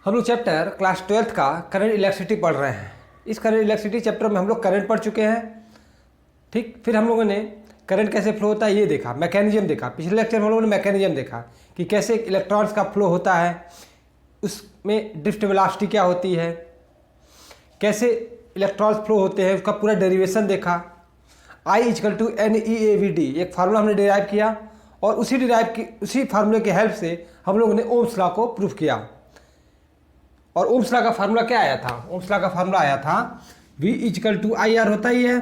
हम लोग chapter class 12th का करंट इलेक्ट्रिसिटी पढ़ रहे हैं। इस करंट इलेक्ट्रिसिटी चैप्टर में हम लोग करंट पढ़ चुके हैं, ठीक। फिर हम लोगों ने करंट कैसे फ्लो होता है ये देखा, मैकेनिज्म देखा। पिछले लेक्चर में हम लोगों ने मैकेनिज्म देखा कि कैसे इलेक्ट्रॉन्स का फ्लो होता है, उसमें ड्रिफ्ट वेलोसिटी क्या होती है, कैसे इलेक्ट्रॉन्स फ्लो होते हैं, उसका पूरा डेरिवेशन देखा। I = NeAVD एक फार्मूला हमने डिराइव किया और उसी फार्मूले के हेल्प से हम लोगों ने ओम्स लॉ को प्रूफ किया। और ओम्स लॉ का फार्मूला क्या आया था? ओम्स लॉ का फार्मूला आया था V = IR होता ही है,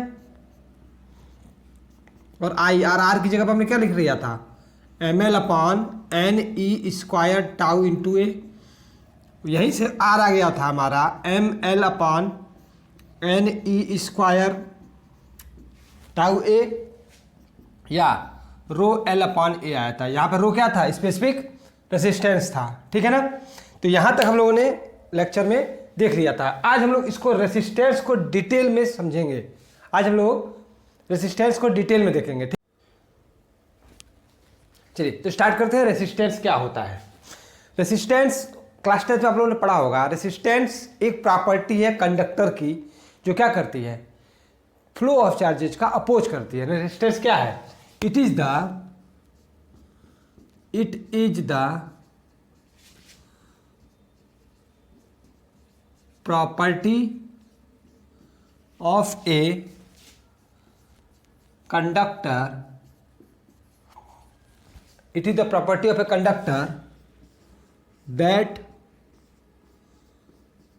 और IR की जगह पर हमने क्या लिख लिया था? ml/ne² टाउ इंटू ए। यहीं से R आ गया था हमारा ml/ne² टाउ ए, या ρl/a आया था। यहाँ पर रो क्या था? स्पेसिफिक रेसिस्टेंस था, ठीक है ना। तो यहाँ तक हम लोगों ने लेक्चर में देख लिया था। आज हम लोग इसको रेसिस्टेंस को डिटेल में समझेंगे। आज हम लोग रेसिस्टेंस को डिटेल में देखेंगे, ठीक। चलिए तो स्टार्ट करते हैं। रेसिस्टेंस क्या होता है? रेसिस्टेंस क्लास 10 में आप लोगों ने पढ़ा होगा। रेसिस्टेंस एक प्रॉपर्टी है कंडक्टर की जो क्या करती है? फ्लो ऑफ चार्जेज का अपोज करती है। रेसिस्टेंस क्या है? It is the property of a conductor, it is the property of a conductor that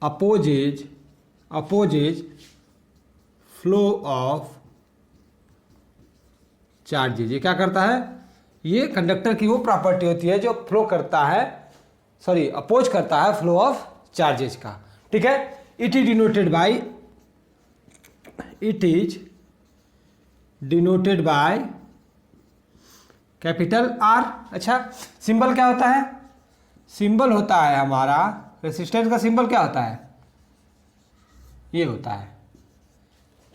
opposes flow of charges। ये क्या करता है? ये कंडक्टर की वो प्रॉपर्टी होती है जो फ्लो करता है, अपोज करता है फ्लो ऑफ चार्जेज का, ठीक है। It is denoted by capital R. अच्छा, सिंबल क्या होता है? सिंबल होता है हमारा रेसिस्टेंस का सिंबल क्या होता है? ये होता है,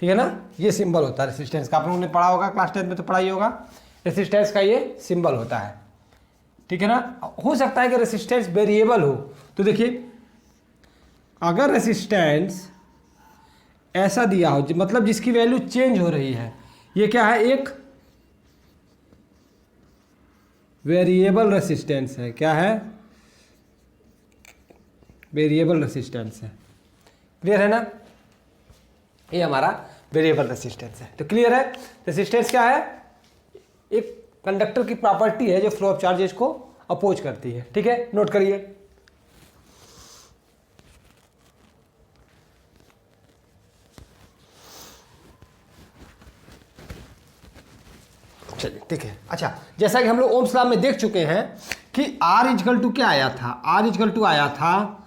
ठीक है ना। ये सिंबल होता है रेसिस्टेंस का। आप लोगों ने पढ़ा होगा, क्लास 10 में तो पढ़ा ही होगा। रेसिस्टेंस का ये सिंबल होता है, ठीक है ना। हो सकता है कि रेसिस्टेंस वेरिएबल हो, तो देखिए अगर रेसिस्टेंस ऐसा दिया हो, मतलब जिसकी वैल्यू चेंज हो रही है, ये क्या है? एक वेरिएबल रेसिस्टेंस है। क्या है? वेरिएबल रेसिस्टेंस है। क्लियर है ना? ये हमारा वेरिएबल रेसिस्टेंस है। तो क्लियर है? रेसिस्टेंस क्या है? एक कंडक्टर की प्रॉपर्टी है जो फ्लो ऑफ चार्जेस को अपोज करती है, ठीक है। नोट करिए। चलिए, ठीक है। अच्छा, जैसा कि हम लोग ओम्स लॉ में देख चुके हैं कि R = क्या आया था? R = आया था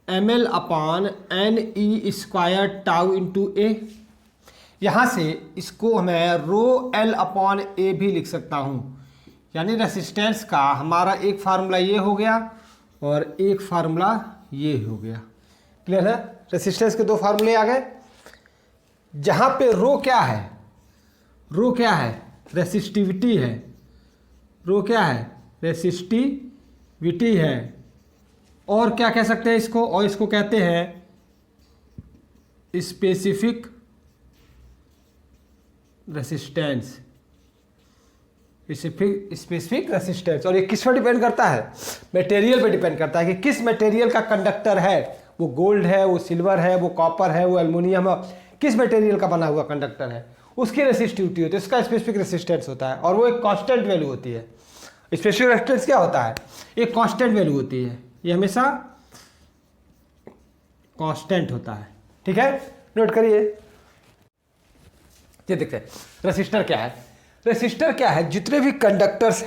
ml/ne² टाउ इंटू ए। यहाँ से इसको मैं ρl/a भी लिख सकता हूँ। यानी रेसिस्टेंस का हमारा एक फार्मूला ये हो गया और एक फार्मूला ये हो गया। क्लियर है? रेसिस्टेंस के दो फार्मूले आ गए। जहाँ पे रो क्या है? रो क्या है? रेसिस्टिविटी है। रो क्या है? रेसिस्टिविटी है। और क्या कह सकते हैं इसको? और इसको कहते हैं स्पेसिफिक रेसिस्टेंस। Specific resistance. और ये किस पर डिपेंड करता है? मटेरियल पर डिपेंड करता है कि किस मटेरियल का कंडक्टर है। वो गोल्ड है, वो सिल्वर है, वो कॉपर है, वो एल्युमिनियम है। किस मटेरियल का बना हुआ कंडक्टर है, उसकी रेसिस्टिविटी होती है, उसका स्पेसिफिक रेसिस्टेंस होता है। और वो एक कांस्टेंट वैल्यू होती है। स्पेसिफिक रेसिस्टेंस क्या होता है? एक कांस्टेंट वैल्यू होती है। ये हमेशा कांस्टेंट होता है, ठीक है। नोट करिए। ये देखते हैं रेसिस्टर क्या है। रेसिस्टर क्या है? जितने भी कंडक्टर्स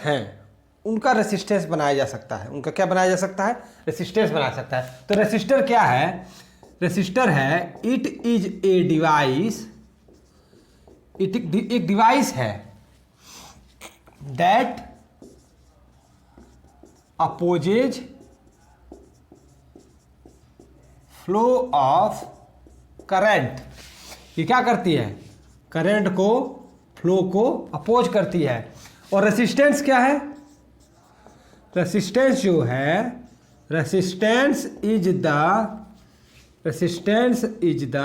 हैं उनका रेसिस्टेंस बनाया जा सकता है। उनका क्या बनाया जा सकता है? रेसिस्टेंस बना सकता है। तो रेसिस्टर क्या है? रेसिस्टर है इट इज ए डिवाइस, एक डिवाइस है that opposes flow of current. ये क्या करती है? करंट को, फ्लो को अपोज करती है। और रेसिस्टेंस क्या है? रेसिस्टेंस जो है, resistance is the resistance is the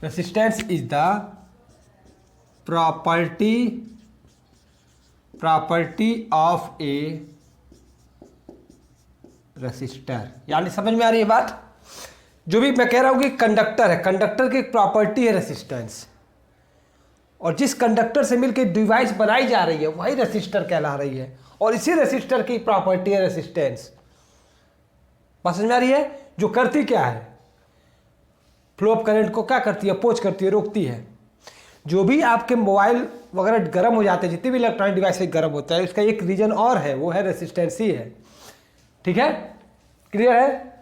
resistance is the property of A resistor. यानी समझ में आ रही है बात? जो भी मैं कह रहा हूं कि कंडक्टर है, कंडक्टर की एक प्रॉपर्टी है रेसिस्टेंस, और जिस कंडक्टर से मिलकर डिवाइस बनाई जा रही है वही रेसिस्टर कहला रही है, और इसी रेसिस्टर की प्रॉपर्टी है रेसिस्टेंस। बात समझ में आ रही है? जो करती क्या है, फ्लो ऑफ करंट को क्या करती है, अपोज करती है, रोकती है। जो भी आपके मोबाइल वगैरह गर्म हो जाते हैं, जितने भी इलेक्ट्रॉनिक डिवाइस गर्म होता है, उसका एक रीजन और है, वो है रेसिस्टेंस ही है। ठीक है, क्लियर है?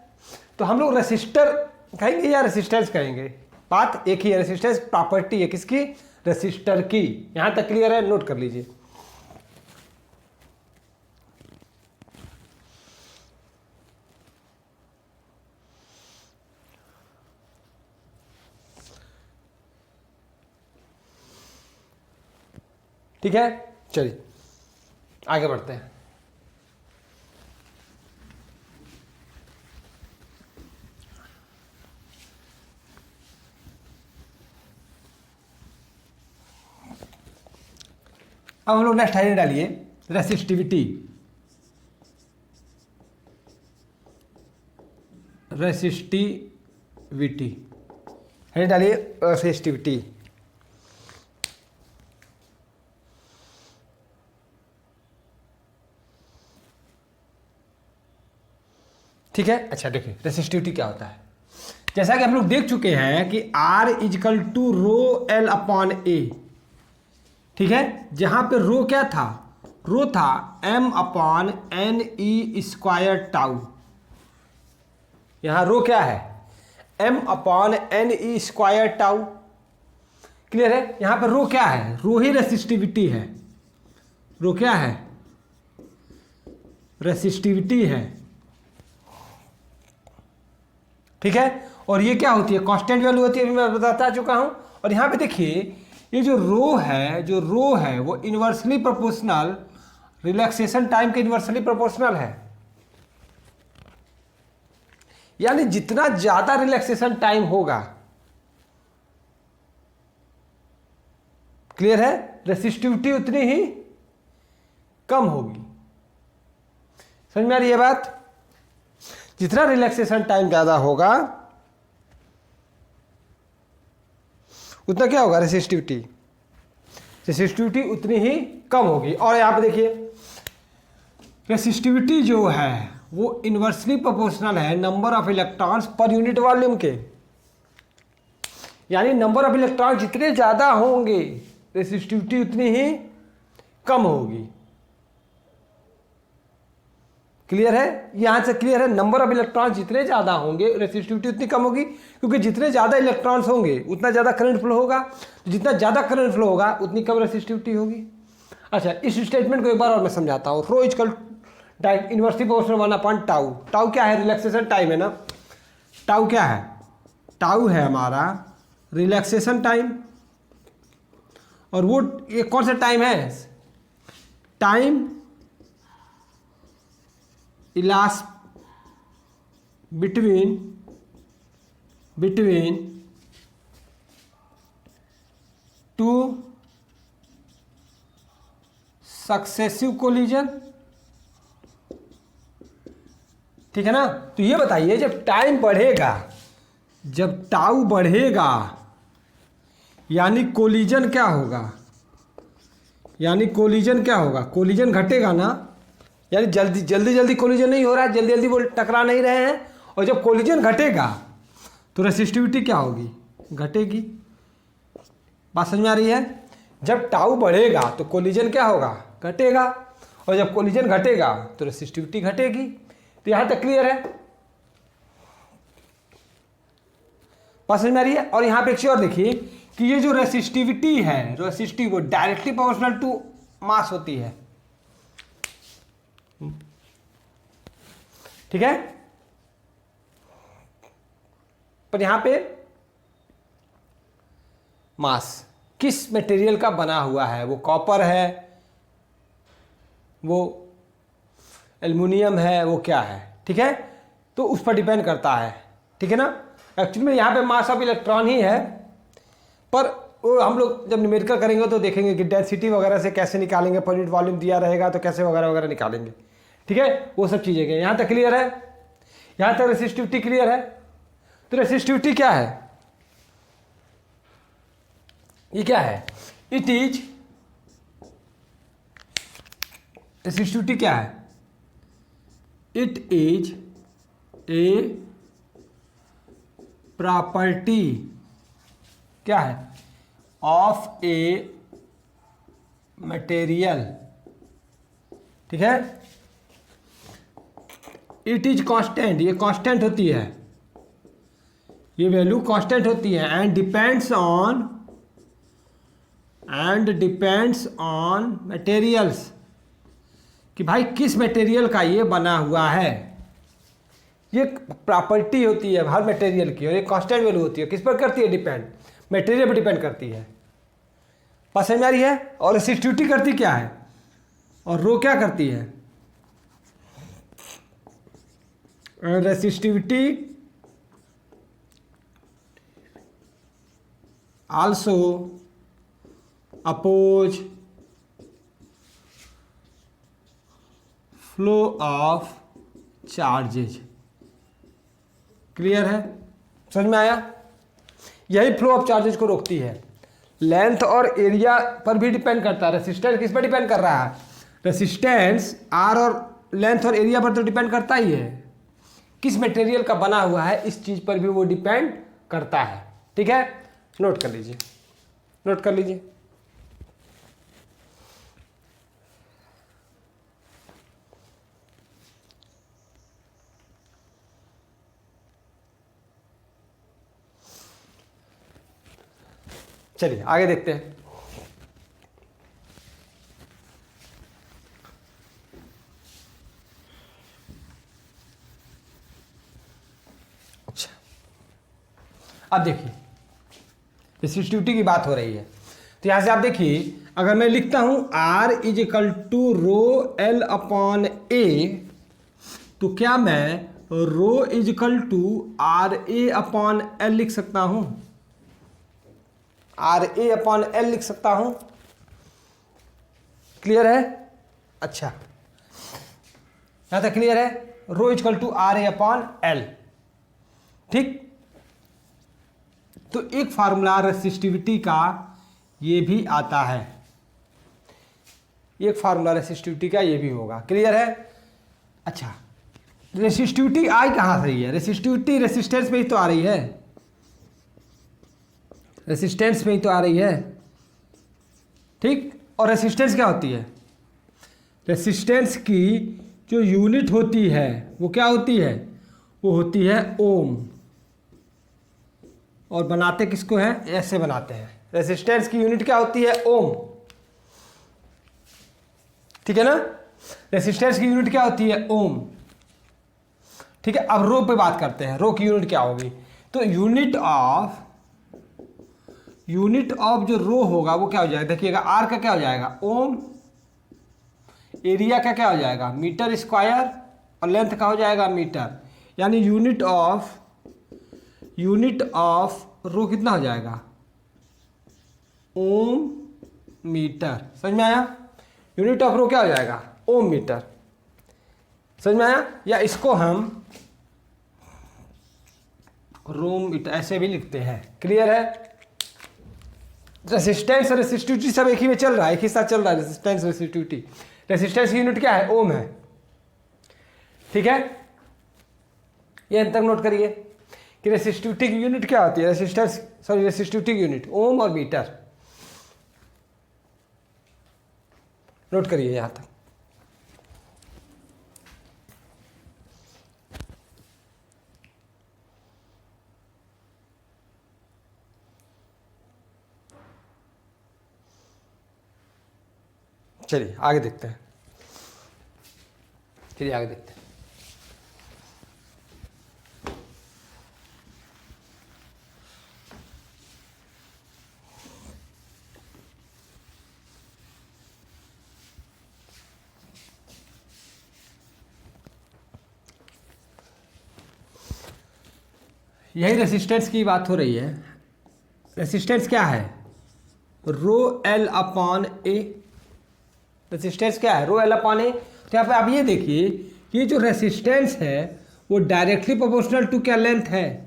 तो हम लोग रेसिस्टर कहेंगे या रेसिस्टेंस कहेंगे, बात एक ही है। रेसिस्टेंस प्रॉपर्टी है किसकी? रेसिस्टर की। यहां तक क्लियर है? नोट कर लीजिए। ठीक है, चलिए आगे बढ़ते हैं। अब हम लोग नेक्स्ट हेडिंग डालिए, रेसिस्टिविटी। रेसिस्टिविटी हेडिंग डालिए, रेसिस्टिविटी। ठीक है, अच्छा देखिए रेसिस्टिविटी क्या होता है। जैसा कि हम लोग देख चुके हैं कि R is equal to rho L upon A। ठीक है, जहां पे रो क्या था? रो था M upon N E square tau. यहां रो क्या है? M upon N E square tau. Clear है? यहां पर रो क्या है? रो ही रेसिस्टिविटी है। रो क्या है? रेसिस्टिविटी है। ठीक है, और ये क्या होती है? कांस्टेंट वैल्यू होती है, अभी मैं बता चुका हूं। और यहां पे देखिए ये जो रो है वो इन्वर्सली प्रोपोर्शनल, रिलैक्सेशन टाइम के इन्वर्सली प्रोपोर्शनल है। यानी जितना ज्यादा रिलैक्सेशन टाइम होगा, क्लियर है, रेसिस्टिविटी उतनी ही कम होगी। समझ में आ रही है बात? जितना रिलैक्सेशन टाइम ज्यादा होगा उतना क्या होगा? रेसिस्टिविटी उतनी ही कम होगी। और यहां पे देखिए रेसिस्टिविटी जो है वो इन्वर्सली प्रोपोर्शनल है number of electrons per unit volume के। यानी नंबर ऑफ इलेक्ट्रॉन जितने ज्यादा होंगे रेसिस्टिविटी उतनी ही कम होगी। क्लियर है? यहां से क्लियर है? नंबर ऑफ इलेक्ट्रॉन जितने ज्यादा होंगे रेसिस्टिविटी उतनी कम होगी, क्योंकि जितने ज्यादा इलेक्ट्रॉन्स होंगे उतना ज्यादा करंट फ्लो होगा। जितना ज्यादा करंट फ्लो होगा उतनी कम रेसिस्टिविटी होगी। अच्छा, इस स्टेटमेंट को एक बार और मैं समझाता हूं। Rho is equal inversely proportional 1 upon tau. Tau क्या है? रिलैक्सेशन टाइम है ना। टाउ क्या है? टाउ है हमारा रिलैक्सेशन टाइम। और वो ये कौन सा टाइम है? Time elapsed between two successive collision. ठीक है ना? तो ये बताइए जब टाइम बढ़ेगा, जब टाउ बढ़ेगा यानी कोलिजन क्या होगा? यानी कोलिजन क्या होगा? कोलिजन घटेगा ना। यानी जल्दी कोलिजन नहीं हो रहा है, जल्दी वो टकरा नहीं रहे हैं। और जब कोलिजन घटेगा तो रेसिस्टिविटी क्या होगी? घटेगी। बात समझ में आ रही है? जब टाउ बढ़ेगा तो कोलिजन क्या होगा? घटेगा। और जब कोलिजन घटेगा तो रेसिस्टिविटी घटेगी। तो यहां तक क्लियर है? बात समझ में आ रही है? और यहां पे एक चीज और देखिए कि ये जो रेसिस्टिविटी है, रेसिस्टिव वो डायरेक्टली प्रोपोर्शनल टू मास होती है। ठीक है, पर यहां पे मास किस मटेरियल का बना हुआ है, वो कॉपर है, वो एल्युमिनियम है, वो क्या है, ठीक है। तो उस पर डिपेंड करता है, ठीक है ना। एक्चुअली में यहाँ पे मास ऑफ इलेक्ट्रॉन ही है, पर वो हम लोग जब न्यूमेरिकल करेंगे तो देखेंगे कि डेंसिटी वगैरह से कैसे निकालेंगे, पर यूनिट वॉल्यूम दिया रहेगा तो कैसे वगैरह वगैरह निकालेंगे, ठीक है। वो सब चीज़ें हैं। यहाँ तक क्लियर है, यहाँ तक रेसिस्टिविटी क्लियर है। तो रेसिस्टिविटी क्या है, ये क्या है, इट इज, रेसिस्टिविटी क्या है, इट इज ए प्रॉपर्टी, क्या है, ऑफ ए मटेरियल, ठीक है। इट इज कांस्टेंट, ये कांस्टेंट होती है, ये वैल्यू कांस्टेंट होती है, एंड डिपेंड्स ऑन मटेरियल्स, कि भाई किस मटेरियल का ये बना हुआ है। ये प्रॉपर्टी होती है हर मटेरियल की, और ये कांस्टेंट वैल्यू होती है, किस पर करती है, डिपेंड, मटेरियल पर डिपेंड करती है। बात समझ में आ रही है। और रेसिस्टिविटी करती क्या है, और रो क्या करती है, resistivity also oppose flow of charges. Clear है, समझ में आया। यही फ्लो ऑफ चार्जेज को रोकती है। लेंथ और एरिया पर भी डिपेंड करता है। रेसिस्टेंस किस पर डिपेंड कर रहा है, रेसिस्टेंस आर और लेंथ और एरिया पर तो डिपेंड करता ही है। किस मटेरियल का बना हुआ है इस चीज पर भी वो डिपेंड करता है, ठीक है। नोट कर लीजिए, नोट कर लीजिए। चलिए आगे देखते हैं। अच्छा, अब देखिए रेसिस्टिविटी की बात हो रही है, तो यहां से आप देखिए, अगर मैं लिखता हूं R is equal to rho L upon A, तो क्या मैं rho is equal to RA upon L लिख सकता हूं, RA अपॉन L लिख सकता हूं। क्लियर है, अच्छा यहां तक क्लियर है। Rho is equal to RA upon L, ठीक। तो एक फार्मूला रेसिस्टिविटी का ये भी आता है, एक फार्मूला रेसिस्टिविटी का ये भी होगा। क्लियर है, अच्छा रेसिस्टिविटी आई कहां से रही है, रेसिस्टिविटी रेसिस्टेंस में ही तो आ रही है, रेसिस्टेंस में ही तो आ रही है, ठीक। और रेसिस्टेंस क्या होती है, रेसिस्टेंस की जो यूनिट होती है वो क्या होती है, वो होती है ओम। और बनाते किसको है, ऐसे बनाते हैं। रेसिस्टेंस की यूनिट क्या होती है, ओम, ठीक है ना। रेसिस्टेंस की यूनिट क्या होती है, ओम, ठीक है। अब रो पे बात करते हैं, रो की यूनिट क्या होगी। तो यूनिट ऑफ जो रो होगा वो क्या हो जाएगा, देखिएगा आर का क्या हो जाएगा, ओम, एरिया का क्या हो जाएगा, मीटर स्क्वायर, और लेंथ का हो जाएगा मीटर। यानी यूनिट ऑफ रो कितना हो जाएगा, ओम मीटर। समझ में आया, यूनिट ऑफ रो क्या हो जाएगा, ओम मीटर। समझ में आया। या इसको हम रो मीटर ऐसे भी लिखते हैं। क्लियर है। रेसिस्टेंस और रेसिस्टिविटी सब एक ही में चल रहा है, एक ही साथ चल रहा है। रेसिस्टेंस रेसिस्टिविटी, रेसिस्टेंस की यूनिट क्या है, ओम है, ठीक है। ये अंत तक नोट करिए कि रेसिस्टिविटी की यूनिट क्या होती है, रेसिस्टिविटी की यूनिट ओम और मीटर। नोट करिए यहां तक। चलिए आगे देखते हैं, चलिए आगे देखते हैं। यही रेसिस्टेंस की बात हो रही है। रेसिस्टेंस क्या है? रो एल अपॉन ए। रेसिस्टेंस क्या है? Rho L upon A. तो यहाँ पे आप ये देखिए कि ये जो रेसिस्टेंस है वो डायरेक्टली प्रोपोर्शनल टू क्या? लेंथ है।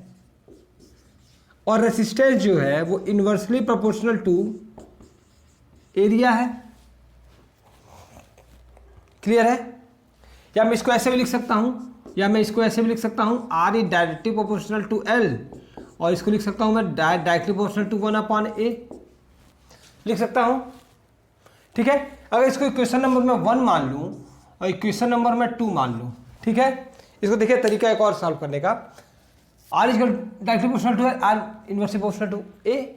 और रेसिस्टेंस जो है वो इन्वर्सली प्रोपोर्शनल टू एरिया है। क्लियर है? या मैं इसको ऐसे भी लिख सकता हूं, R is directly proportional to L, और इसको लिख सकता हूं मैं directly proportional to 1 upon A लिख सकता हूं। ठीक है? अगर इसको इक्वेशन नंबर में 1 मान लूं और इक्वेशन नंबर में 2 मान लूं, ठीक है, इसको देखिए तरीका एक और सॉल्व करने का। R is directly proportional to R inversely proportional to A.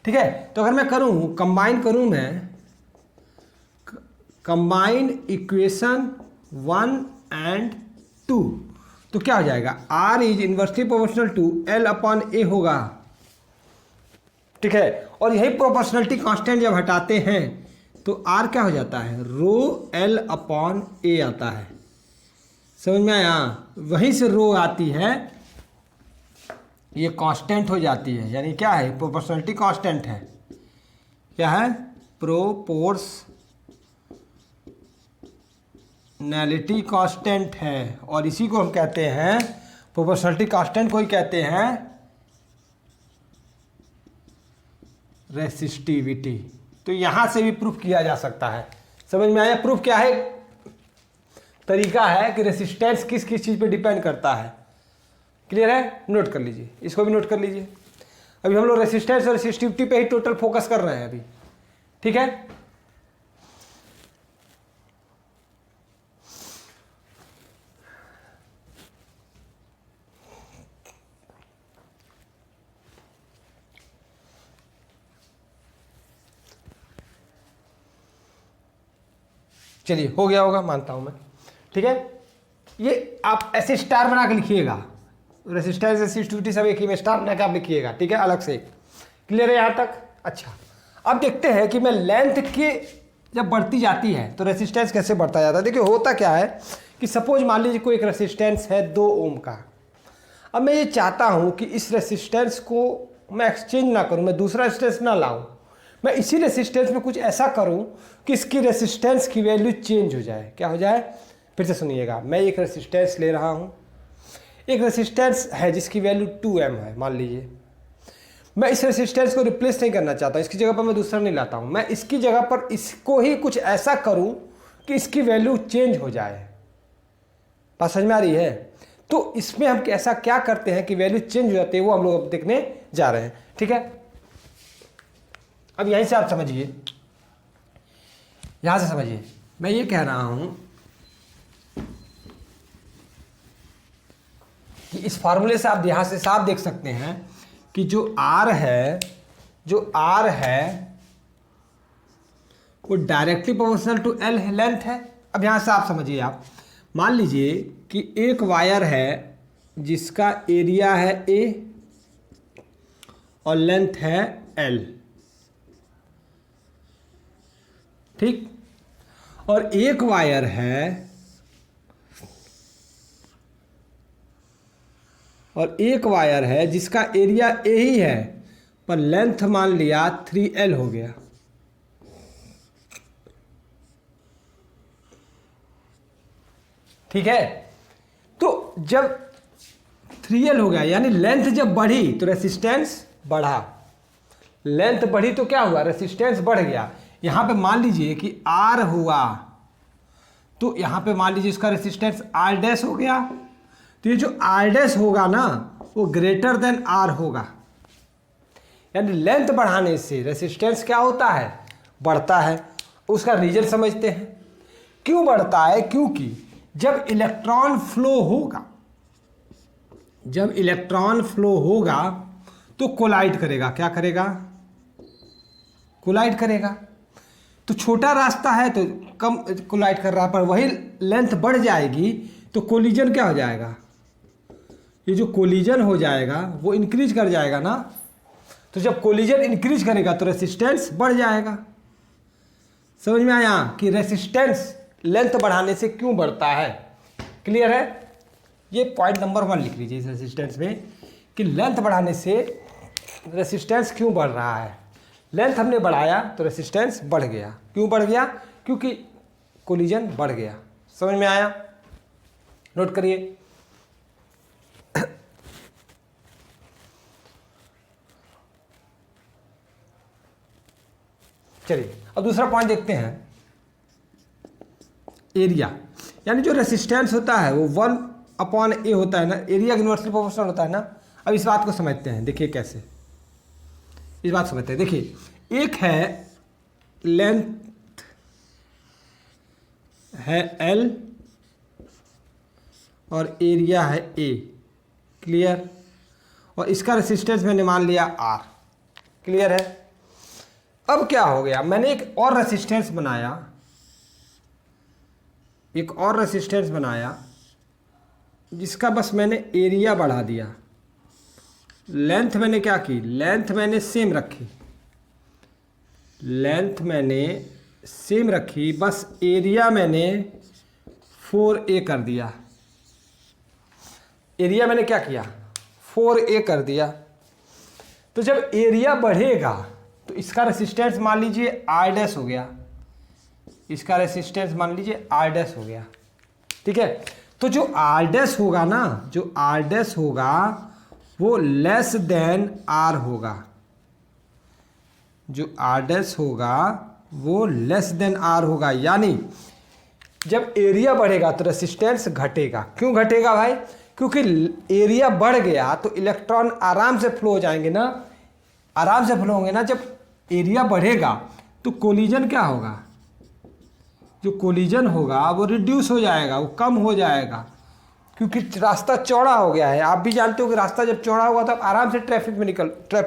ठीक है? तो अगर मैं करूं, कंबाइन इक्वेशन 1 एंड 2, तो क्या हो जाएगा? R is inversely proportional to L upon A होगा। ठीक है? और यही प्रोपोर्शनलिटी कांस्टेंट जब हटाते हैं तो आर क्या हो जाता है? रो एल अपॉन ए आता है। समझ में आया? वहीं से रो आती है, ये कांस्टेंट हो जाती है। यानी क्या है? प्रोपोर्शनलिटी कांस्टेंट है। क्या है? प्रोपोर्शनैलिटी कांस्टेंट है, और इसी को हम कहते हैं, प्रोपोर्शनलिटी कांस्टेंट को ही कहते हैं रेसिस्टिविटी। तो यहां से भी प्रूफ किया जा सकता है। समझ में आया? प्रूफ क्या है? तरीका है कि रेसिस्टेंस किस किस चीज पे डिपेंड करता है। क्लियर है? नोट कर लीजिए, इसको भी नोट कर लीजिए। अभी हम लोग रेसिस्टेंस और रेसिस्टिविटी पे ही टोटल फोकस कर रहे हैं अभी। ठीक है? चलिए, हो गया होगा, मानता हूं मैं। ठीक है? ये आप ऐसे स्टार बना के लिखिएगा, रेसिस्टेंस रेसिस्टिविटी सब एक ही में स्टार बना के आप लिखिएगा। ठीक है? अलग से। क्लियर है यहां तक? अच्छा, अब देखते हैं कि मैं लेंथ की जब बढ़ती जाती है तो रेसिस्टेंस कैसे बढ़ता जाता है। देखिए होता क्या है कि सपोज मान लीजिए कोई एक रेसिस्टेंस है 2 ओम का। अब मैं ये चाहता हूं कि इस रेसिस्टेंस को मैं एक्सचेंज ना करूं, मैं दूसरा रेसिस्टेंस ना लाऊं, मैं इसी रेसिस्टेंस में कुछ ऐसा करूं कि इसकी रेसिस्टेंस की वैल्यू चेंज हो जाए। क्या हो जाए? फिर से सुनिएगा, मैं एक रेसिस्टेंस ले रहा हूं, एक रेसिस्टेंस है जिसकी वैल्यू 2m है मान लीजिए। मैं इस रेसिस्टेंस को रिप्लेस नहीं करना चाहता, इसकी जगह पर मैं दूसरा नहीं लाता हूं, मैं इसकी जगह पर इसको ही कुछ ऐसा करूं कि इसकी वैल्यू चेंज हो जाए। बात समझ में आ रही है? तो इसमें हम ऐसा क्या करते हैं कि वैल्यू चेंज हो जाती है, वो हम लोग अब देखने जा रहे हैं। ठीक है? अब यहीं से आप समझिए, यहां से समझिए, मैं ये कह रहा हूं कि इस फार्मूले से आप यहां से साफ देख सकते हैं कि जो R है वो directly proportional to L length है। अब यहां से आप समझिए, आप मान लीजिए कि एक वायर है जिसका एरिया है A और लेंथ है L। ठीक? और एक वायर है जिसका एरिया A ही है पर लेंथ मान लिया 3L हो गया। ठीक है? तो जब 3L हो गया यानी लेंथ जब बढ़ी तो रेसिस्टेंस बढ़ा, लेंथ बढ़ी तो क्या हुआ? रेसिस्टेंस बढ़ गया। यहां पे मान लीजिए कि R हुआ, तो यहां पे मान लीजिए इसका रेसिस्टेंस R डैश हो गया, तो ये जो R डैश होगा ना वो ग्रेटर देन R होगा। यानी लेंथ बढ़ाने से रेसिस्टेंस क्या होता है? बढ़ता है। उसका रीजन समझते हैं क्यों बढ़ता है। क्योंकि जब इलेक्ट्रॉन फ्लो होगा तो कोलाइड करेगा। क्या करेगा? कोलाइड करेगा। तो छोटा रास्ता है तो कम कोलाइड कर रहा है, पर वही लेंथ बढ़ जाएगी तो कोलिजन क्या हो जाएगा? ये जो कोलिजन हो जाएगा वो इंक्रीज कर जाएगा ना। तो जब कोलिजन इंक्रीज करेगा तो रेसिस्टेंस बढ़ जाएगा। समझ में आया कि रेसिस्टेंस लेंथ बढ़ाने से क्यों बढ़ता है? क्लियर है? ये पॉइंट नंबर 1 लिख लीजिए इस रेसिस्टेंस में कि लेंथ बढ़ाने से रेसिस्टेंस क्यों बढ़ रहा है। लेंथ हमने बढ़ाया तो रेसिस्टेंस बढ़ गया। क्यों बढ़ गया? क्योंकि कोलिजन बढ़ गया। समझ में आया? नोट करिए। चलिए अब दूसरा पॉइंट देखते हैं, एरिया। यानी जो रेसिस्टेंस होता है वो 1/A होता है ना, एरिया इन्वर्सली प्रोपोर्शनल होता है ना। अब इस बात को समझते हैं, देखिए कैसे इस बात समझते हैं। देखिए एक है लेंथ है L और एरिया है A, क्लियर। और इसका रेसिस्टेंस मैंने मान लिया R, क्लियर है। अब क्या हो गया, मैंने एक और रेसिस्टेंस बनाया, एक और रेसिस्टेंस बनाया जिसका बस मैंने एरिया बढ़ा दिया। लेंथ मैंने क्या की, लेंथ मैंने सेम रखी, लेंथ मैंने सेम रखी, बस एरिया मैंने 4A कर दिया। एरिया मैंने क्या किया, 4A कर दिया। तो जब एरिया बढ़ेगा तो इसका रेसिस्टेंस मान लीजिए R डैश हो गया, इसका रेसिस्टेंस मान लीजिए R डैश हो गया, ठीक है। तो जो R डैश होगा ना, जो R डैश होगा वो लेस देन R होगा, जो R डैश होगा वो लेस देन R होगा। यानी जब एरिया बढ़ेगा तो रेसिस्टेंस घटेगा। क्यों घटेगा भाई? क्योंकि एरिया बढ़ गया तो इलेक्ट्रॉन आराम से फ्लो हो जाएंगे ना, आराम से फ्लो होंगे ना। जब एरिया बढ़ेगा तो कोलिजन क्या होगा, जो कोलिजन होगा वो रिड्यूस हो जाएगा, वो कम हो जाएगा, क्योंकि रास्ता चौड़ा हो गया है। आप भी जानते हो कि रास्ता जब चौड़ा होगा तो आप आराम से ट्रैफिक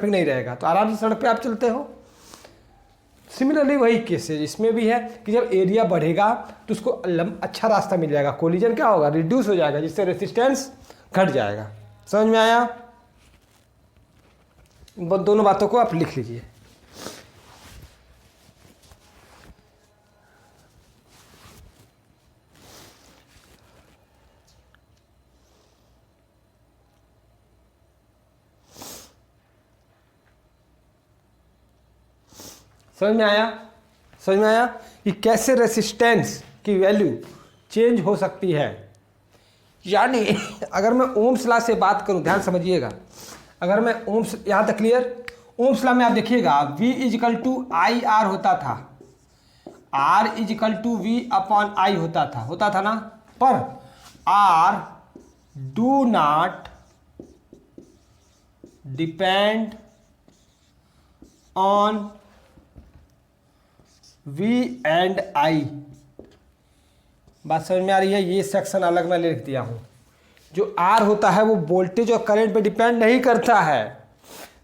नहीं रहेगा, तो आराम से सड़क पे आप चलते हो। सिमिलरली वही केस है, इसमें भी है कि जब एरिया बढ़ेगा तो उसको अच्छा रास्ता मिल जाएगा, कोलिजन क्या होगा, रिड्यूस हो जाएगा, जिससे रेसिस्टेंस घट जाएगा। समझ में आया? दोनों बातों को आप लिख लीजिए। समझ में आया? समझ में आया कि कैसे रेसिस्टेंस की वैल्यू चेंज हो सकती है। यानी अगर मैं ओम्स लॉ से बात करूं, ध्यान समझिएगा, अगर मैं ओम्स, यहाँ तक क्लियर? ओम्स लॉ में आप देखिएगा V = IR होता था, R = V/I होता था ना। पर R do not depend on V and I। बात समझ में आ रही है? ये सेक्शन अलग मैं लिख दिया हूँ। जो R होता है वो वोल्टेज और करंट पे डिपेंड नहीं करता है।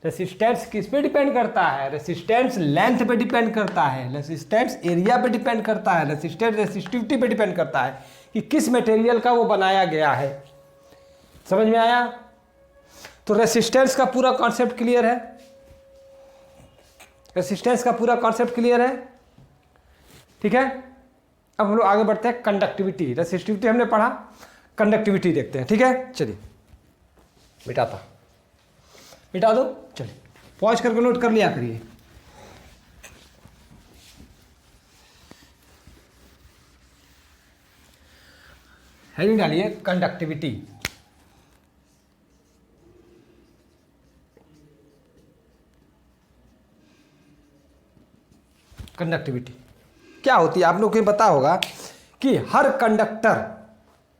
रेसिस्टेंस किस पे डिपेंड करता है? रेसिस्टेंस लेंथ पे डिपेंड करता है, रेसिस्टेंस एरिया पे डिपेंड करता है, रेसिस्टेंस रेसिस्टिविटी पे डिपेंड करता है कि किस मटेरियल का वो बनाया गया है। समझ में आया? तो रेसिस्टेंस का पूरा कॉन्सेप्ट क्लियर है, रेसिस्टेंस का पूरा कॉन्सेप्ट क्लियर है, ठीक है। अब हम लोग आगे बढ़ते हैं, कंडक्टिविटी। रेसिस्टिविटी हमने पढ़ा, कंडक्टिविटी देखते हैं, ठीक है। चलिए मिटा दो, चलिए पॉज करके नोट कर लिया करिए। हेडिंग डालिए कंडक्टिविटी। कंडक्टिविटी क्या होती है? आप लोग को पता होगा कि हर कंडक्टर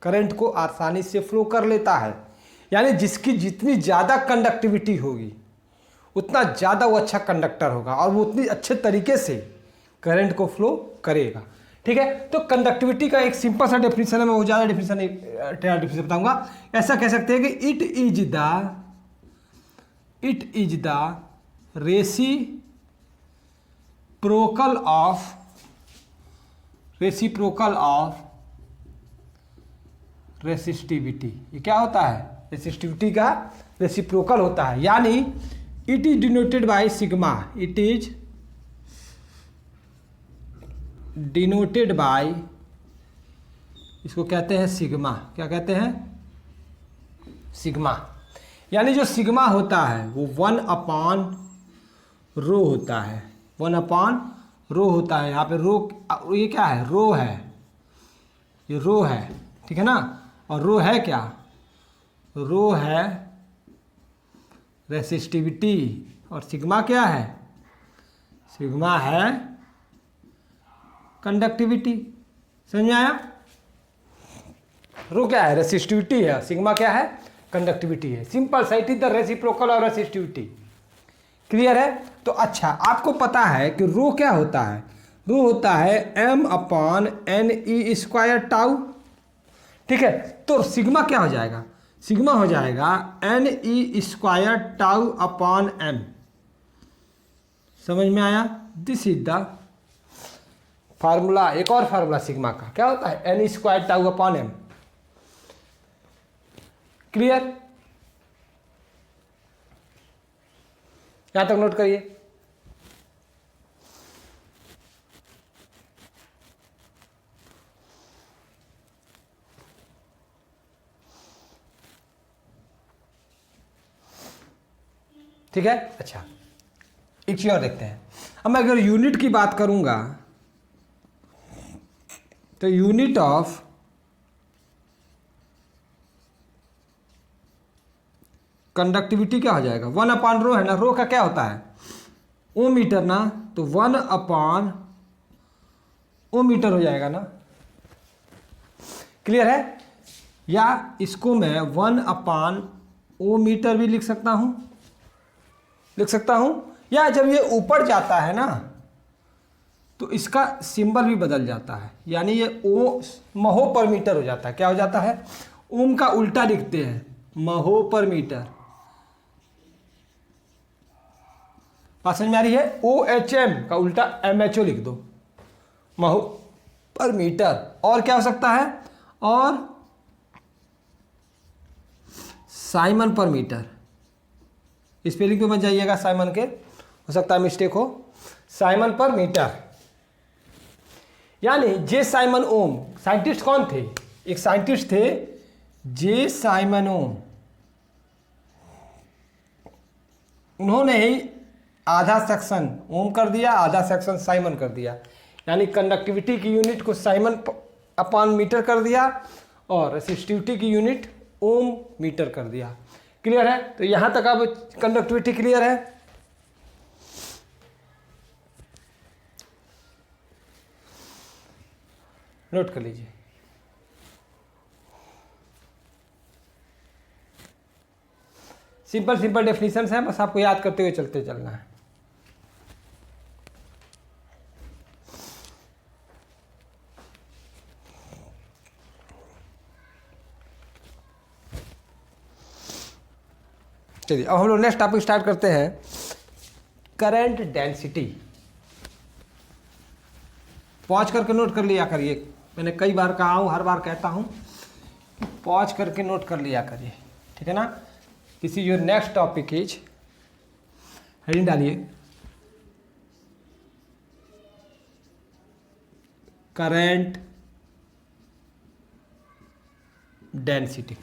करंट को आसानी से फ्लो कर लेता है। यानी जिसकी जितनी ज़्यादा कंडक्टिविटी होगी उतना ज़्यादा वो अच्छा कंडक्टर होगा और वो उतनी अच्छे तरीके से करंट को फ्लो करेगा, ठीक है। तो कंडक्टिविटी का एक सिंपल सा डेफिनेशन है, मैं वो ज़्यादा डेफिनेशन बताऊंगा। ऐसा कह सकते हैं कि it is the reciprocal of resistivity. ये क्या होता है? रेसिस्टिविटी का रेसिप्रोकल होता है। यानी it is denoted by sigma, it is denoted bye, इसको कहते हैं सिग्मा। क्या कहते हैं? सिग्मा। यानी जो सिग्मा होता है वो 1/रो होता है, 1/रो होता है। यहाँ पे रो, ये क्या है, रो है, ये रो है, ठीक है ना। और रो है क्या, रो है रेसिस्टिविटी, और सिग्मा क्या है, सिग्मा है कंडक्टिविटी। समझ में आया? रो क्या है, रेसिस्टिविटी है, सिग्मा क्या है, कंडक्टिविटी है। सिंपल सा, इट इज द रेसिप्रोकल और रेसिस्टिविटी। क्लियर है? तो अच्छा, आपको पता है कि रो क्या होता है, रो होता है m/ne²τ, ठीक है। तो सिग्मा क्या हो जाएगा, सिग्मा हो जाएगा ne²τ/m। समझ में आया? This is the formula. एक और फार्मूला सिग्मा का क्या होता है, ne²τ/m। क्लियर? यहां तक नोट करिए। ठीक है। अच्छा, एक चीज और देखते हैं। अब मैं अगर यूनिट की बात करूंगा तो यूनिट ऑफ कंडक्टिविटी क्या हो जाएगा, 1/रो है ना, रो का क्या होता है, ओ मीटर ना, तो 1/ओ मीटर हो जाएगा ना। क्लियर है? या इसको मैं 1/ओ मीटर भी लिख सकता हूं, लिख सकता हूं। या जब ये ऊपर जाता है ना तो इसका सिंबल भी बदल जाता है, यानी ये ओ महो पर मीटर हो जाता है। क्या हो जाता है, ओम का उल्टा लिखते हैं, महो पर मीटर। बात समझ में आ रही है? OHM का उल्टा MHO लिख दो, महो पर मीटर। और क्या हो सकता है, और साइमन पर मीटर। स्पेलिंग पे मत जाइएगा साइमन के, हो सकता है मिस्टेक हो। साइमन पर मीटर, यानी जे साइमन ओम। साइंटिस्ट कौन थे, एक साइंटिस्ट थे जे साइमन ओम। उन्होंने ही आधा सेक्शन ओम कर दिया, आधा सेक्शन साइमन कर दिया, यानी कंडक्टिविटी की यूनिट को साइमन/मीटर कर दिया और रेसिस्टिविटी की यूनिट ओम मीटर कर दिया। क्लियर है? तो यहां तक अब कंडक्टिविटी क्लियर है। नोट कर लीजिए। सिंपल सिंपल डेफिनेशंस हैं, बस आपको याद करते हुए चलते चलना है। चलिए अब हम लोग नेक्स्ट टॉपिक स्टार्ट करते हैं, करंट डेंसिटी। पॉज करके नोट कर लिया करिए, मैंने कई बार कहा हूँ, हर बार कहता हूँ, पॉज करके नोट कर लिया करिए, ठीक है ना। किसी your next topic is, heading डालिए करंट डेंसिटी।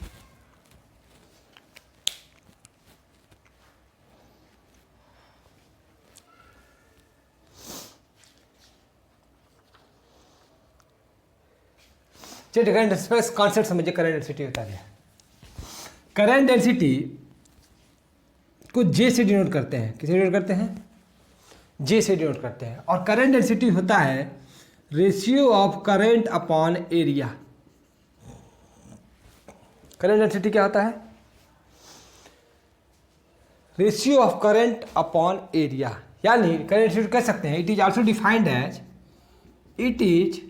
चलिए करंट कॉन्सेप्ट समझिए, करंट डेंसिटी होता है। करंट डेंसिटी को जे से डिनोट करते हैं, किसे डिनोट करते हैं, जे से डिनोट करते हैं। और करंट डेंसिटी होता है ratio of current upon area. Current density क्या होता है, ratio of current upon area. यानी करंट डेंसिटी कह सकते हैं, it is also defined as, it is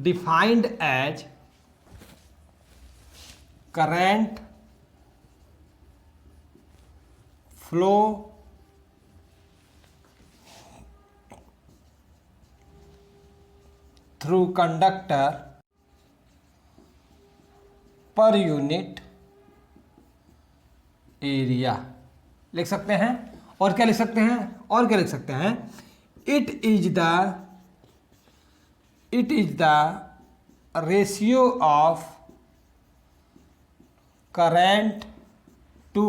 defined as current flow through conductor per unit area। लिख सकते हैं। और क्या लिख सकते हैं, और क्या लिख सकते हैं, it is the ratio of current to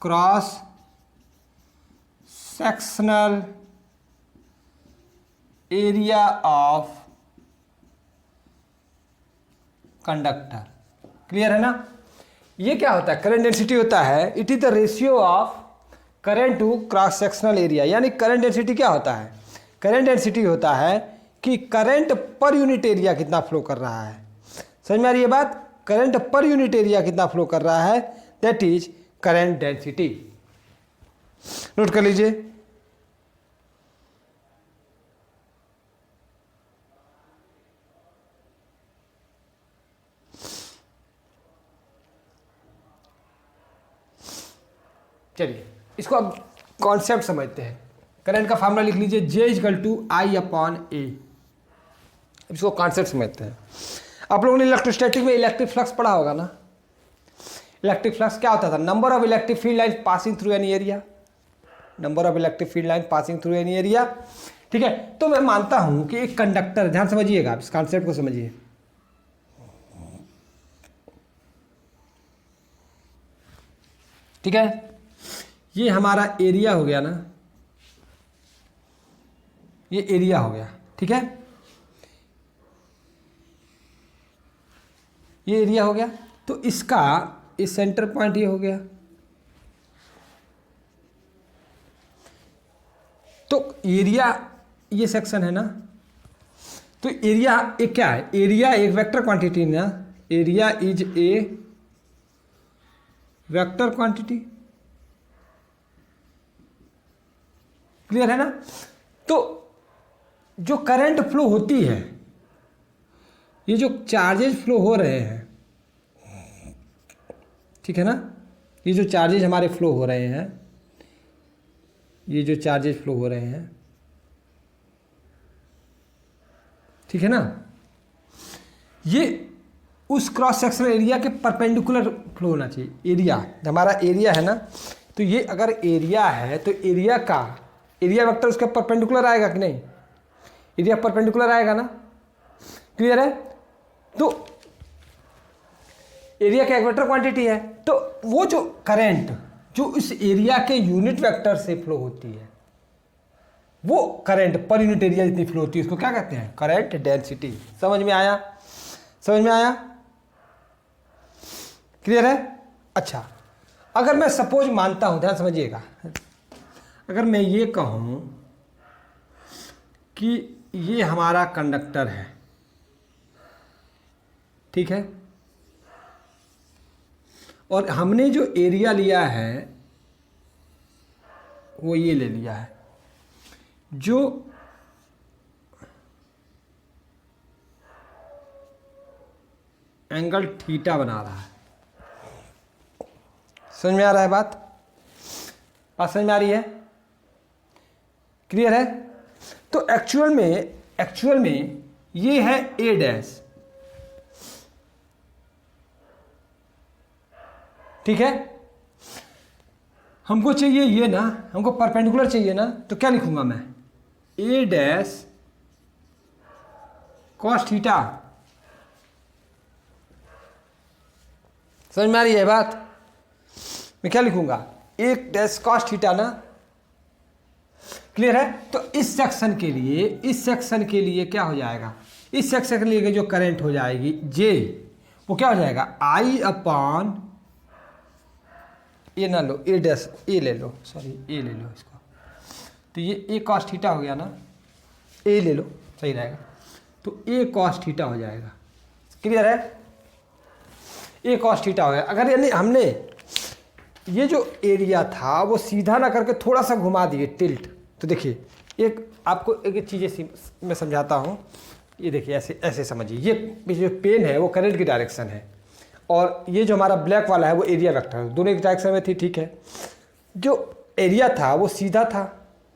cross sectional area of conductor. Clear है ना? ये क्या होता है? करंट डेंसिटी होता है, it is the ratio of current to cross sectional area. यानी करंट डेंसिटी क्या होता है? करंट डेंसिटी होता है कि करंट पर यूनिट एरिया कितना फ्लो कर रहा है। समझ में आ रही है बात? करंट पर यूनिट एरिया कितना फ्लो कर रहा है, that is current density. Note कर लीजिए। चलिए इसको अब कॉन्सेप्ट समझते हैं। करंट का फार्मूला लिख लीजिए, J equal to I upon A. इसको कॉन्सेप्ट समझते हैं। आप लोगों ने इलेक्ट्रोस्टैटिक में इलेक्ट्रिक फ्लक्स पढ़ा होगा ना। इलेक्ट्रिक फ्लक्स क्या होता था? Number of electric field line passing through any area. Number of electric field line passing through any area. ठीक है, तो मैं मानता हूं कि एक कंडक्टर, ध्यान समझिएगा, इस कॉन्सेप्ट को समझिए। ठीक है, ये हमारा एरिया हो गया ना, ये एरिया हो गया। ठीक है, ये एरिया हो गया। तो इसका इस सेंटर पॉइंट ये हो गया। तो एरिया ये सेक्शन है ना, तो एरिया एक क्या है? एरिया एक वेक्टर क्वांटिटी ना। Area is a vector quantity. Clear है ना? तो जो करंट फ्लो होती है, ये जो चार्जेस फ्लो हो रहे हैं, ठीक है ना, ये जो चार्जेस हमारे फ्लो हो रहे हैं, ये जो चार्जेस फ्लो हो रहे हैं, ठीक है ना, ये उस क्रॉस सेक्शनल एरिया के परपेंडिकुलर फ्लो होना चाहिए। एरिया हमारा एरिया है ना, तो ये अगर एरिया है तो एरिया का एरिया वेक्टर उसके परपेंडिकुलर आएगा कि नहीं? एरिया परपेंडिकुलर आएगा ना। क्लियर है? तो एरिया का एक वेक्टर क्वांटिटी है, तो वो जो करंट जो इस एरिया के यूनिट वेक्टर से फ्लो होती है, वो करंट पर यूनिट एरिया जितनी फ्लो होती है, उसको क्या कहते हैं? Current density. समझ में आया? समझ में आया? क्लियर है? अच्छा, अगर मैं सपोज मानता हूं, ध्यान समझिएगा, अगर मैं ये कहूं कि ये हमारा कंडक्टर है, ठीक है, और हमने जो एरिया लिया है वो ये ले लिया है, जो एंगल थीटा बना रहा है। समझ में आ रहा है बात? बात समझ में आ रही है? क्लियर है? तो एक्चुअल में ये है ए डैश। ठीक है, हमको चाहिए ये ना, हमको परपेंडिकुलर चाहिए ना, तो क्या लिखूंगा मैं? ए डैश कॉस थीटा। समझ में आ रही है बात? मैं क्या लिखूंगा? एक डैश कॉस थीटा ना। क्लियर है? तो इस सेक्शन के लिए क्या हो जाएगा? इस सेक्शन के लिए जो करंट हो जाएगी जे, वो क्या हो जाएगा? आई अपॉन, ये ना लो, ए डैश, ए ले लो, सॉरी ए ले लो इसको, तो ये ए कॉस थीटा हो गया ना, ए ले लो सही रहेगा, तो ए कॉस थीटा हो जाएगा। क्लियर है? ए कॉस थीटा हो गया। अगर यानी हमने ये जो एरिया था वो सीधा ना करके थोड़ा सा घुमा दिए, टिल्ट, तो देखिए एक आपको एक चीज़ें मैं समझाता हूँ। ये देखिए ऐसे ऐसे समझिए, ये जो पेन है वो करंट की डायरेक्शन है, और ये जो हमारा ब्लैक वाला है वो एरिया वेक्टर है, दोनों एक डायरेक्शन में थी। ठीक है, जो एरिया था वो सीधा था,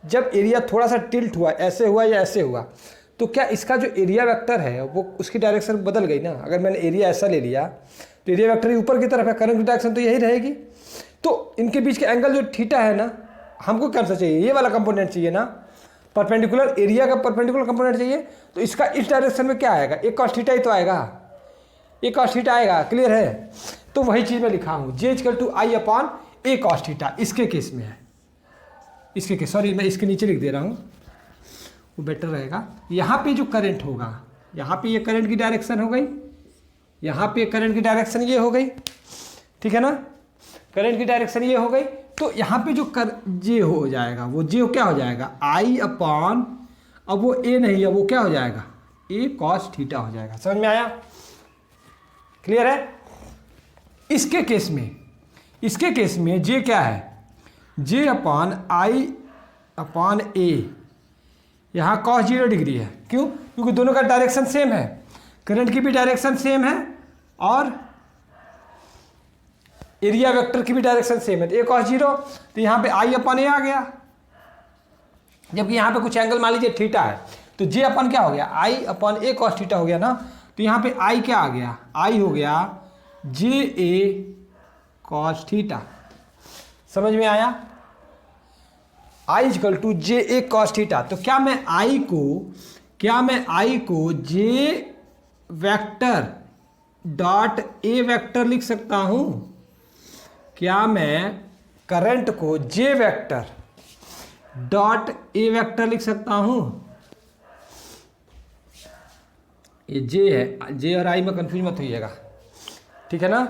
जब एरिया थोड़ा सा टिल्ट हुआ, ऐसे हुआ या ऐसे हुआ, तो क्या इसका जो एरिया वेक्टर है वो उसकी डायरेक्शन बदल गई ना। अगर मैंने एरिया ऐसा ले लिया तो एरिया वेक्टर ही ऊपर की तरफ है, करंट की डायरेक्शन तो यही रहेगी। तो इनके बीच के एंगल जो थीटा है ना, हमको कौन सा चाहिए? ये वाला कंपोनेंट चाहिए ना, परपेंडिकुलर, एरिया का परपेंडिकुलर कंपोनेंट चाहिए। तो इसका इस डायरेक्शन में क्या आएगा? एक कॉस थीटा ही तो आएगा। ए कॉस थीटा आएगा। क्लियर है? तो वही चीज़ मैं लिखा हूँ, J equal to I upon A cos theta. इसके केस में है, इसके केस, सॉरी मैं इसके नीचे लिख दे रहा हूँ, वो बेटर रहेगा। यहाँ पे जो करंट होगा, यहाँ पे ये करंट की डायरेक्शन हो गई, यहाँ पे करंट की डायरेक्शन ये हो गई, ठीक है ना, करंट की डायरेक्शन ये हो गई। तो यहाँ पे जो जे हो जाएगा, वो जे क्या हो जाएगा, आई अपॉन, अब वो ए नहीं है, वो क्या हो जाएगा, ए कॉस थीटा हो जाएगा। समझ में आया? क्लियर है? इसके केस में जे क्या है, जे अपॉन आई अपॉन ए, यहाँ कॉस 0 डिग्री है। क्यों? क्योंकि दोनों का डायरेक्शन सेम है, करंट की भी डायरेक्शन सेम है और एरिया वेक्टर की भी डायरेक्शन सेम है। तो ए कॉस 0, तो यहाँ पे आई अपॉन ए आ गया, जबकि यहाँ पे कुछ एंगल मान लीजिए थीटा है, तो जे अपन क्या हो गया, आई अपॉन ए कॉस थीटा हो गया ना। तो यहाँ पे आई क्या आ गया, आई हो गया जे ए कॉस थीटा। समझ में आया? I equal to J A cos theta. तो क्या मैं आई को J vector dot A vector लिख सकता हूं? क्या मैं करंट को J vector dot A vector लिख सकता हूं? ये जे है, जे और आई में कंफ्यूज मत होइएगा, ठीक है ना।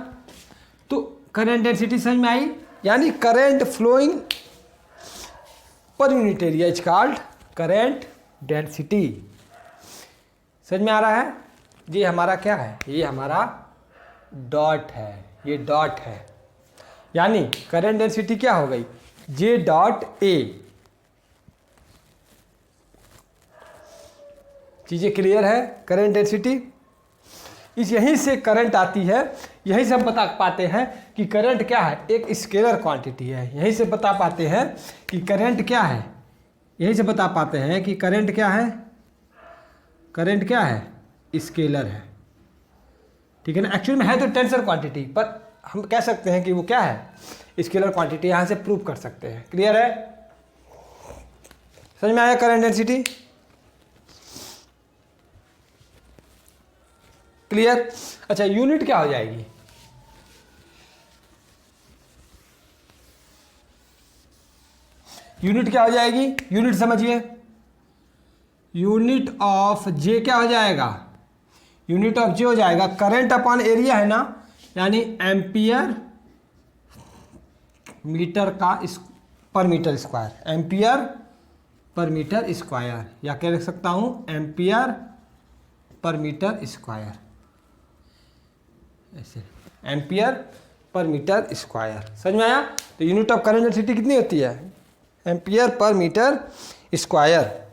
तो करंट डेंसिटी समझ में आई, यानी current flowing per unit area is called current density. समझ में आ रहा है? ये हमारा क्या है, ये हमारा डॉट है, ये डॉट है, यानी करंट डेंसिटी क्या हो गई, जे डॉट ए। चीज़ें क्लियर है? करंट डेंसिटी, इस यहीं से करंट आती है, यहीं से हम बता पाते हैं कि करंट क्या है, एक स्केलर क्वांटिटी है। यहीं से बता पाते हैं कि करंट क्या है, यहीं से बता पाते हैं कि करंट क्या है, करंट क्या है, स्केलर है, ठीक है ना। एक्चुअली में है तो टेंसर क्वांटिटी, पर हम कह सकते हैं कि वो क्या है, स्केलर क्वांटिटी। यहाँ से प्रूव कर सकते हैं। क्लियर है? समझ में आया करंट डेंसिटी? क्लियर? अच्छा, यूनिट क्या हो जाएगी, यूनिट क्या हो जाएगी, यूनिट समझिए, यूनिट ऑफ जे क्या हो जाएगा, यूनिट ऑफ जे हो जाएगा करंट अपॉन एरिया है ना, यानी एम्पियर मीटर का पर metre square, ampere per metre square, या क्या लिख सकता हूं, एम्पियर पर मीटर स्क्वायर, ऐसे एम्पियर पर मीटर स्क्वायर। समझ में आया? तो यूनिट ऑफ करंट डेंसिटी कितनी होती है, एम्पियर पर मीटर स्क्वायर।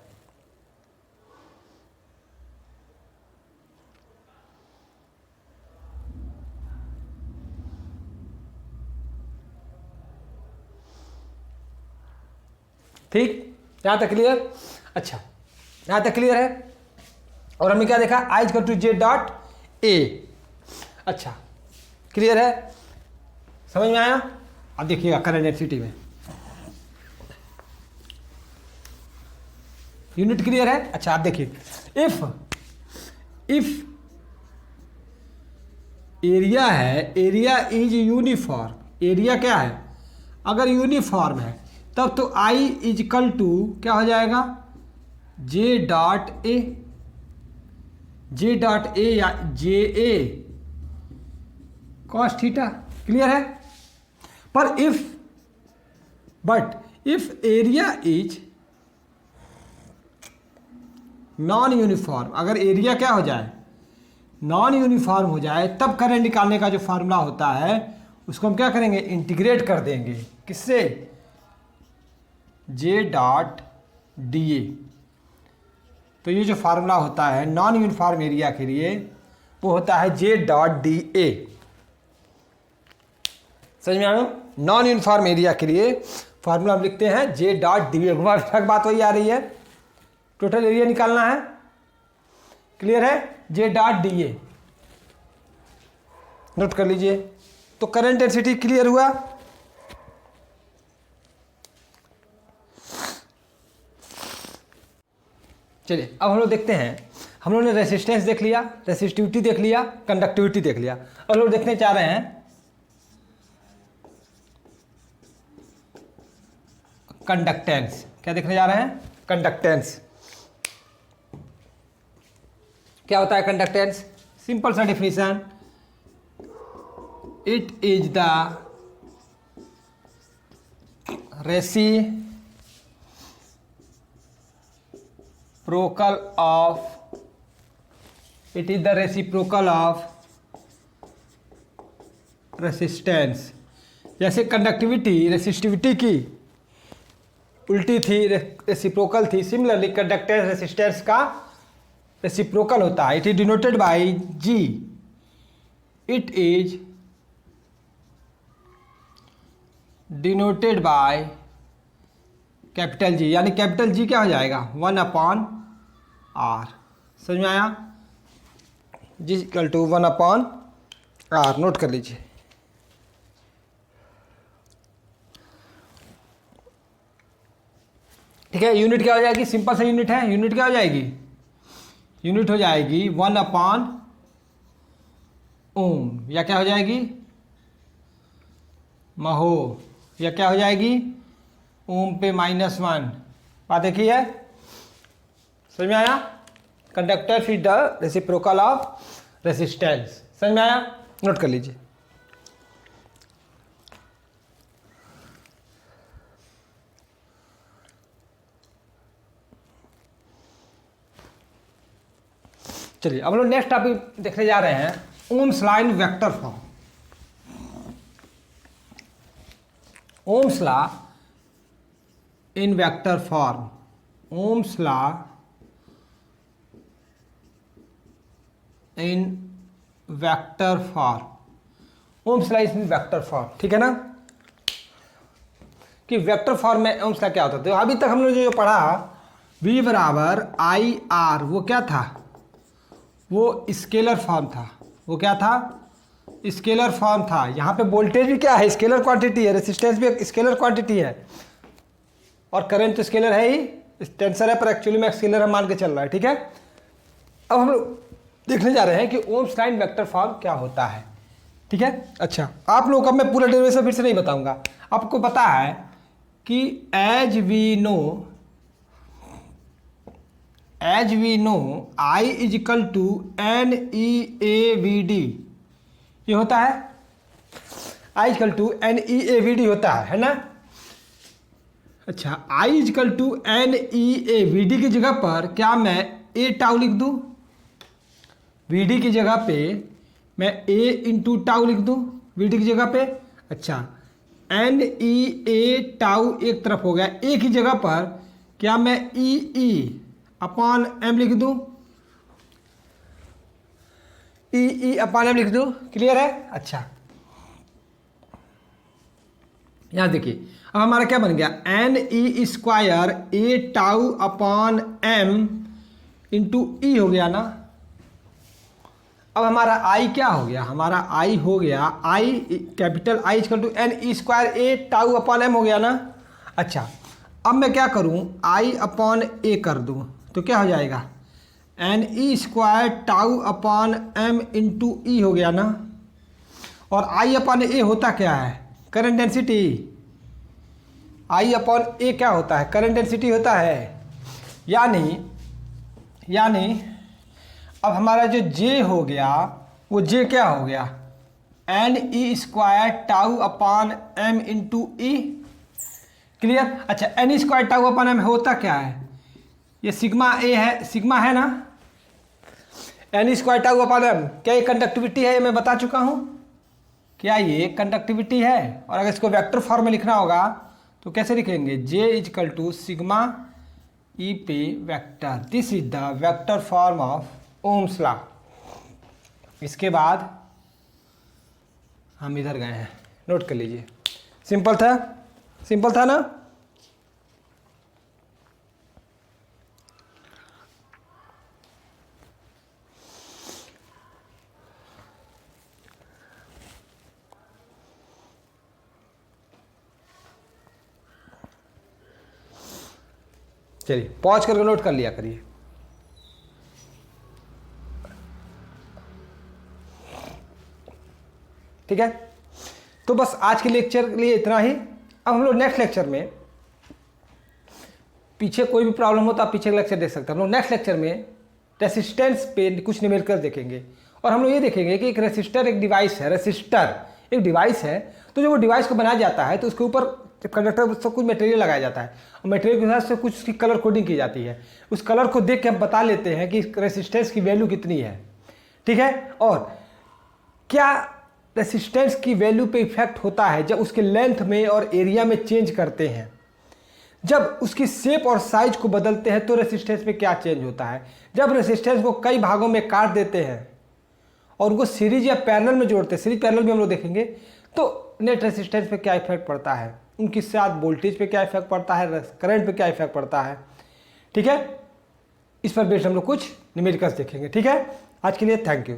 ठीक, यहां तक क्लियर? अच्छा, यहां तक क्लियर है। और हमने क्या देखा, I equal to J dot A. अच्छा, क्लियर है? समझ में आया? अब देखिएगा करंट डेंसिटी में यूनिट क्लियर है। अच्छा, आप देखिए, इफ एरिया है, एरिया इज यूनिफॉर्म, एरिया क्या है, अगर यूनिफॉर्म है तब तो आई इजकल टू क्या हो जाएगा, जे डॉट ए, जे डॉट ए या जे ए कॉस थीटा। क्लियर है? पर if area is non uniform, अगर एरिया क्या हो जाए, नॉन यूनिफॉर्म हो जाए, तब करंट निकालने का जो फार्मूला होता है उसको हम क्या करेंगे, इंटीग्रेट कर देंगे। किससे? J dot D A. तो ये जो फार्मूला होता है नॉन यूनिफॉर्म एरिया के लिए, वो होता है जे डॉट डी ए। समझ में आया? नॉन यूनिफॉर्म एरिया के लिए फार्मूला हम लिखते हैं जे डॉट डी ए। बात वही आ रही है, टोटल एरिया निकालना है। क्लियर है? J dot D A note कर लीजिए। तो करंट डेंसिटी क्लियर हुआ। चलिए अब हम लोग देखते हैं हम लोगों ने रेसिस्टेंस देख लिया, रेसिस्टिविटी देख लिया, कंडक्टिविटी देख लिया। अब लोग देखने चाह रहे हैं कंडक्टेंस। क्या देखने जा रहे हैं? कंडक्टेंस। क्या होता है कंडक्टेंस? सिंपल सा definition, it is the reciprocal of resistance. जैसे कंडक्टिविटी रेसिस्टिविटी की उल्टी थी, रेसिप्रोकल थी, सिमिलरली कंडक्टेंस रेसिस्टेंस का रेसिप्रोकल होता है। It is denoted by G, it is denoted by capital G, यानी कैपिटल जी क्या हो जाएगा? 1/r। समझ में आया? जी इक्वल टू 1/r। नोट कर लीजिए। ठीक है, यूनिट क्या हो जाएगी? सिंपल सा यूनिट है। यूनिट क्या हो जाएगी? यूनिट हो जाएगी 1/ओम, या क्या हो जाएगी? महो, या क्या हो जाएगी? ओम पे -1। बात देखी है? समझ में आया? Conductor is the reciprocal of resistance. समझ में आया? नोट कर लीजिए। चलिए अब लोग नेक्स्ट टॉपिक देखने जा रहे हैं, Ohm's law in vector form. Ohm's law in vector form. Ohm's law in vector form. Ohm's law in vector form, ठीक है ना? कि वेक्टर फॉर्म में ओम्स लॉ क्या होता है? तो अभी तक हम लोग जो पढ़ा V बराबर IR, वो क्या था? वो स्केलर फॉर्म था। वो क्या था? स्केलर फॉर्म था। यहाँ पे वोल्टेज भी क्या है? स्केलर क्वांटिटी है। रेसिस्टेंस भी एक स्केलर क्वांटिटी है, और करंट तो स्केलर है ही, टेंसर है, पर एक्चुअली में स्केलर हम मान के चल रहा है। ठीक है, अब हम लोग देखने जा रहे हैं कि Ohm's law in vector form क्या होता है। ठीक है, अच्छा आप लोगों का मैं पूरा डेरिवेशन फिर से नहीं बताऊंगा। आपको पता है कि as we know I is equal to NEAVD, ये होता है। I is equal to NEAVD होता है ना? अच्छा, I is equal to NEAVD की जगह पर क्या मैं A टाउ लिख दूँ? VD की जगह पे मैं A इंटू टाउ लिख दूँ, VD की जगह पे। अच्छा, NEA टाउ एक तरफ हो गया। A की जगह पर क्या मैं EE/m लिख दूँ? EE/m लिख दूँ। क्लियर है? अच्छा, यहाँ देखिए, अब हमारा क्या बन गया? NE² A टाउ/m इंटू E हो गया ना। अब हमारा I क्या हो गया? हमारा I हो गया capital I equal to NE² A टाउ/m हो गया ना। अच्छा, अब मैं क्या करूं? I/A कर दूं तो क्या हो जाएगा? NE² टाउ/m इंटू E हो गया ना। और I/A होता क्या है? Current density. I/A क्या होता है? करंट डेंसिटी होता है। यानी अब हमारा जो J हो गया, वो J क्या हो गया? NE² टाउ/m into E। क्लियर? अच्छा, NE² टाउ/m होता क्या है? ये सिग्मा A है, सिग्मा है ना। NE² टाउ/m क्या ये कंडक्टिविटी है? ये मैं बता चुका हूँ। क्या ये कंडक्टिविटी है? और अगर इसको वेक्टर फॉर्म में लिखना होगा तो कैसे लिखेंगे? J is equal to sigma E पे vector. This is the vector form of Ohm's law. इसके बाद हम इधर गए हैं, नोट कर लीजिए। सिंपल था, सिंपल था ना। चलिए पॉज करके नोट कर लिया करिए। ठीक है। तो बस आज के लेक्चर के लिए इतना ही। अब हम लोग नेक्स्ट लेक्चर में, पीछे कोई भी प्रॉब्लम हो तो आप पीछे का लेक्चर देख सकते हैं। हम लोग नेक्स्ट लेक्चर में रेसिस्टेंस पे कुछ न्यूमेरिकल देखेंगे और हम लोग ये देखेंगे कि एक रेसिस्टर एक डिवाइस है, रेसिस्टर एक डिवाइस है, तो जब वो डिवाइस को बनाया जाता है तो उसके ऊपर कंडक्टर से कुछ मटेरियल लगाया जाता है और मटेरियल के हिसाब से कुछ उसकी कलर कोडिंग की जाती है। उस कलर को देख के हम बता लेते हैं कि रेसिस्टेंस की वैल्यू कितनी है, ठीक है। और क्या रेसिस्टेंस की वैल्यू पे इफेक्ट होता है जब उसके लेंथ में और एरिया में चेंज करते हैं, जब उसकी शेप और साइज को बदलते हैं तो रेसिस्टेंस में क्या चेंज होता है, जब रेसिस्टेंस को कई भागों में काट देते हैं और उनको सीरीज या पैरेलल में जोड़ते हैं, सीरीज पैरेलल भी हम लोग देखेंगे, तो नेट रेसिस्टेंस पे क्या इफेक्ट पड़ता है, उनके साथ वोल्टेज पे क्या इफेक्ट पड़ता है, करंट पे क्या इफेक्ट पड़ता है, ठीक है। इस पर बेस्ड हम लोग कुछ न्यूमेरिकल्स देखेंगे, ठीक है। आज के लिए थैंक यू।